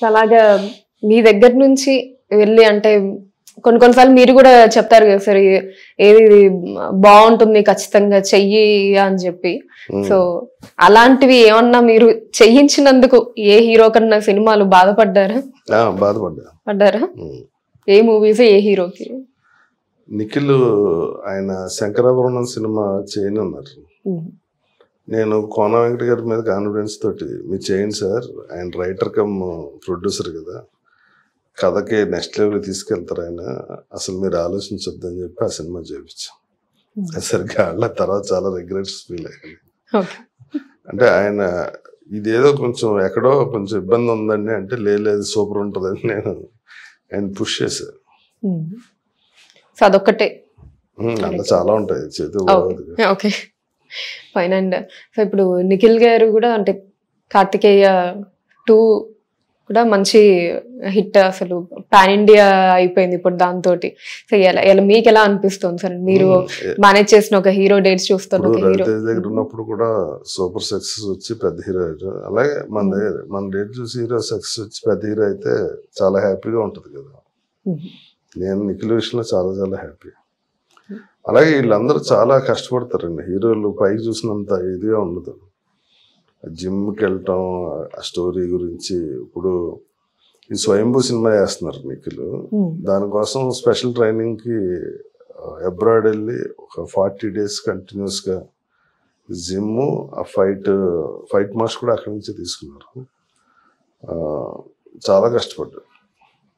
అలాగా మీ దగ్గర నుంచి వెళ్ళి అంటే కొన్నిసార్లు మీరు కూడా చెప్తారు కదా సార్, ఏది బాగుంటుంది ఖచ్చితంగా చెయ్యి అని చెప్పి. సో అలాంటివి ఏమన్నా మీరు చెయ్యించినందుకు ఏ హీరో కన్నా సినిమాలు బాధపడ్డారా? పడ్డారా? ఏ మూవీస్, ఏ హీరోకి? నిఖిల్ ఆయన శంకరాభరణం సినిమా చేయనున్నారు. నేను కోన వెంకట గారి మీద కాన్ఫిడెన్స్ తోటి మీరు చేయండి సార్, ఆయన రైటర్ కమ్ ప్రొడ్యూసర్ కదా, కథకి నెక్స్ట్ లెవెల్ తీసుకెళ్తారు ఆయన, అసలు మీరు ఆలోచించొద్దని చెప్పి ఆ సినిమా చేయించాం. సరిగ్గా వాళ్ళ తర్వాత చాలా రిగ్రెట్స్ ఫీల్ అయ్యాను. అంటే ఆయన ఇదేదో కొంచెం ఎక్కడో కొంచెం ఇబ్బంది ఉందండి అంటే, లేదు సూపర్ ఉంటుందని నేను ఆయన పుష్ చేశాను. అదొక్కటే అలా చాలా ఉంటాయి చేతి. Okay fine. అండ్ సో ఇప్పుడు నిఖిల్ గారు కూడా అంటే కార్తికేయ 2 కూడా మంచి హిట్, అసలు పాన్ ఇండియా అయిపోయింది ఇప్పుడు దాంతో. సో ఇలా మీకు ఎలా అనిపిస్తుంది సార్, మీరు మేనేజ్ చేసిన ఒక హీరో డేట్స్ చూస్తున్న దగ్గర ఉన్నప్పుడు కూడా సూపర్ సక్సెస్ వచ్చి పెద్ద హీరో అయ్యారు. అలాగే మన డేట్ చూసి హీరో సక్సెస్ వచ్చి పెద్ద హీరో అయితే చాలా హ్యాపీగా ఉంటుంది కదా. నేను నిఖిల్ విషయంలో చాలా చాలా హ్యాపీ. అలాగే వీళ్ళందరూ చాలా కష్టపడతారండి. హీరోలు పైకి చూసినంత ఇదిగా ఉండదు. జిమ్కి వెళ్ళటం, ఆ స్టోరీ గురించి. ఇప్పుడు ఈ స్వయంభూ సినిమా చేస్తున్నారు నిఖిల్, దానికోసం స్పెషల్ ట్రైనింగ్కి అబ్రాడ్ వెళ్ళి ఒక 40 days కంటిన్యూస్గా జిమ్, ఆ ఫైట్ మాస్టర్ కూడా అక్కడి నుంచి తీసుకున్నారు. చాలా కష్టపడ్డారు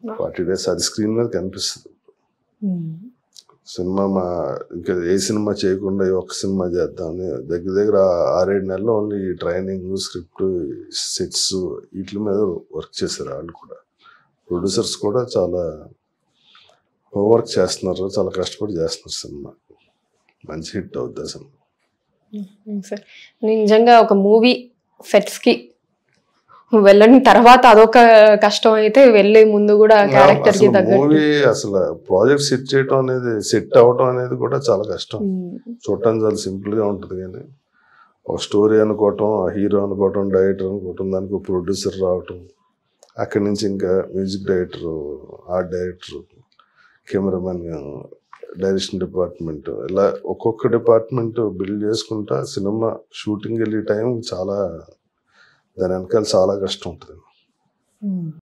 40 days. అది స్క్రీన్ మీద కనిపిస్తుంది. సినిమా ఇంకా ఏ సినిమా చేయకుండా ఒక సినిమా చేద్దామని దగ్గర 6-7 నెలలు ఓన్లీ ట్రైనింగ్, స్క్రిప్ట్, సెట్స్ వీటి మీద వర్క్ చేశారు. వాళ్ళు కూడా ప్రొడ్యూసర్స్ కూడా చాలా హోంవర్క్ చేస్తున్నారు, చాలా కష్టపడి చేస్తున్నారు. సినిమా మంచి హిట్ అవుద్ది సినిమా. నిజంగా ఒక మూవీ సెట్స్కి వెళ్ళని తర్వాత అదొక కష్టం అయితే, వెళ్ళే ముందు కూడా క్యారెక్టర్ కి మూవీ అసలు ప్రాజెక్ట్ సెట్ చేయడం అనేది, సెట్ అవ్వటం అనేది కూడా చాలా కష్టం. చూడటానికి చాలా సింపుల్ గా ఉంటుంది కానీ ఒక స్టోరీ అనుకోవటం, హీరో అనుకోవటం, డైరెక్టర్ అనుకోవటం, దానికి ప్రొడ్యూసర్ రావటం, అక్కడి నుంచి ఇంకా music director, art director, cameraman, direction department, ఇలా ఒక్కొక్క డిపార్ట్మెంట్ బిల్డ్ చేసుకుంటా సినిమా షూటింగ్ వెళ్ళే టైం చాలా, దాని వెనకాల చాలా కష్టం ఉంటుంది.